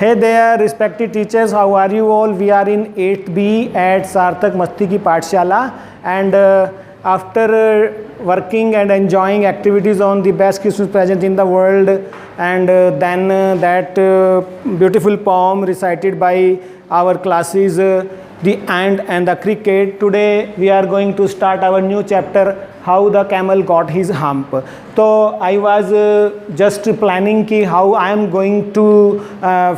Hey there, respected teachers, how are you all? We are in 8B at Sarthak Masti Ki Pathshala, and after working and enjoying activities on the best Christmas present in the world, and then that beautiful poem recited by our classes, The Ant and the Cricket. Today we are going to start our new chapter, How the Camel Got His Hump. So I was just planning ki how I am going to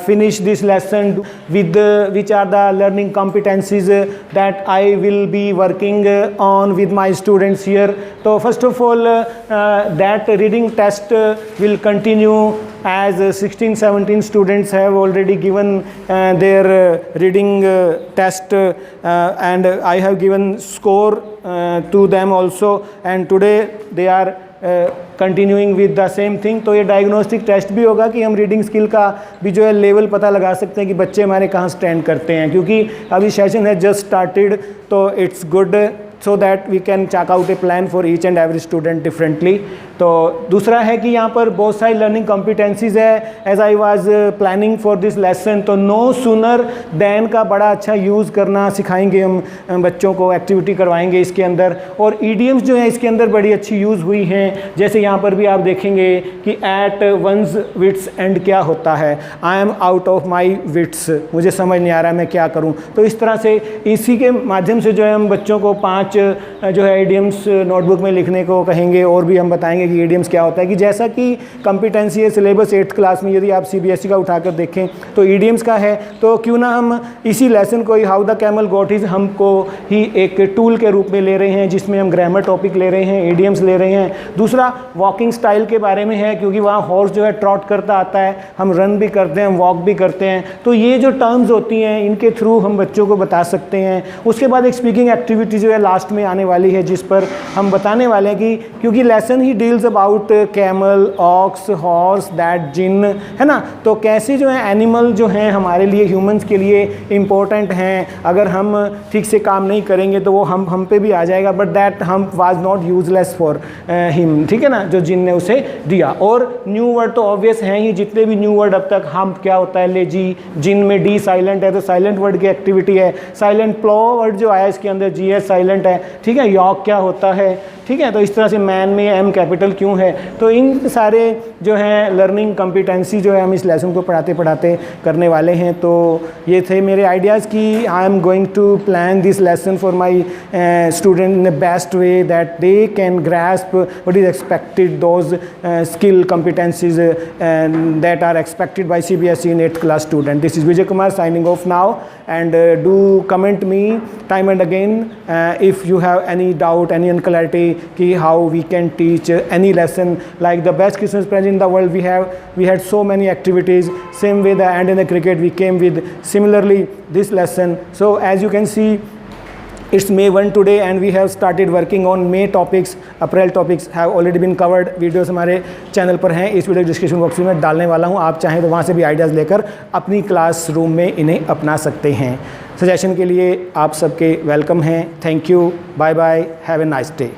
finish this lesson with which are the learning competencies that I will be working on with my students here. So first of all, that reading test will continue, as 16-17 students have already given their reading test, and I have given score to them also, and today they are continuing with the same thing. तो ये diagnostic test भी होगा कि हम reading skill का भी जो है लेवल पता लगा सकते हैं कि बच्चे हमारे कहाँ स्टैंड करते हैं, क्योंकि अभी सेशन है जस्ट स्टार्टेड. तो it's good so that we can chalk out a plan for each and every student differently. तो दूसरा है कि यहाँ पर बहुत सारी लर्निंग कॉम्पिटेंसीज है. As I was planning for this lesson, तो नो सूनर देन का बड़ा अच्छा यूज़ करना सिखाएंगे हम बच्चों को, एक्टिविटी करवाएंगे इसके अंदर. और ईडियम्स जो है इसके अंदर बड़ी अच्छी यूज़ हुई हैं. जैसे यहाँ पर भी आप देखेंगे कि एट वंस विट्स एंड क्या होता है, I am out of my wits, मुझे समझ नहीं आ रहा मैं क्या करूँ. तो इस तरह से इसी के माध्यम से जो है हम बच्चों को 5 जो है इडियम्स नोटबुक में लिखने को कहेंगे, और भी हम बताएंगे कि इडियम्स क्या होता है. कि जैसा कि कंपिटेंसी है सिलेबस 8th क्लास में, यदि आप CBSE का उठाकर देखें तो इडियम्स का है, तो क्यों ना हम इसी लेसन को ही how the camel got his hump को ही एक टूल के रूप में ले रहे हैं, जिसमें हम ग्रामर टॉपिक ले रहे हैं, इडियम्स ले रहे हैं. दूसरा वॉकिंग स्टाइल के बारे में है, क्योंकि वहाँ हॉर्स जो है ट्रॉट करता आता है, हम रन भी करते हैं, वॉक भी करते हैं. तो ये जो टर्म्स होती हैं इनके थ्रू हम बच्चों को बता सकते हैं. उसके बाद एक स्पीकिंग एक्टिविटी जो है लास्ट में आने वाली है, जिस पर हम बताने वाले हैं कि क्योंकि लेसन ही deals about camel, ox, horse, that जिन, है ना. तो कैसे जो है एनिमल जो हैं हमारे लिए, ह्यूमंस के लिए इम्पोर्टेंट हैं. अगर हम ठीक से काम नहीं करेंगे तो वो हम पे भी आ जाएगा, बट दैट हम was not useless for him, ठीक है ना, जो जिन ने उसे दिया. और न्यू वर्ड तो ऑब्वियस हैं ही, जितने भी न्यू वर्ड अब तक. हम क्या होता है, लेजी, जिन में डी साइलेंट है तो साइलेंट वर्ड की एक्टिविटी है. साइलेंट प्लो वर्ड जो आया इसके अंदर GS साइलेंट है, ठीक है. यॉक क्या होता है, ठीक है. तो इस तरह से मैन में M कैपिटल क्यों है. तो इन सारे जो हैं लर्निंग कॉम्पिटेंसी जो है हम इस लेसन को पढ़ाते पढ़ाते करने वाले हैं. तो ये थे मेरे आइडियाज़ कि I am going to plan this lesson for my student in the best way that they can grasp what is expected, those skill competencies that are expected by CBSE in 8th class student. This is Vijay Kumar signing off now, and do comment me time and again if you have any doubt, any unclarity ki how we can teach any lesson like the best Christmas present in the world. We had so many activities. Same way the Ant and the Cricket, we came with similarly this lesson. So as you can see, it's May 1 today and we have started working on May topics. April topics have already been covered. Videos हमारे channel पर हैं, इस video description box में डालने वाला हूँ. आप चाहें तो वहाँ से भी आइडियाज़ लेकर अपनी क्लासरूम में इन्हें अपना सकते हैं. सजेशन के लिए आप सबके वेलकम हैं. Thank you, bye bye, have a nice day.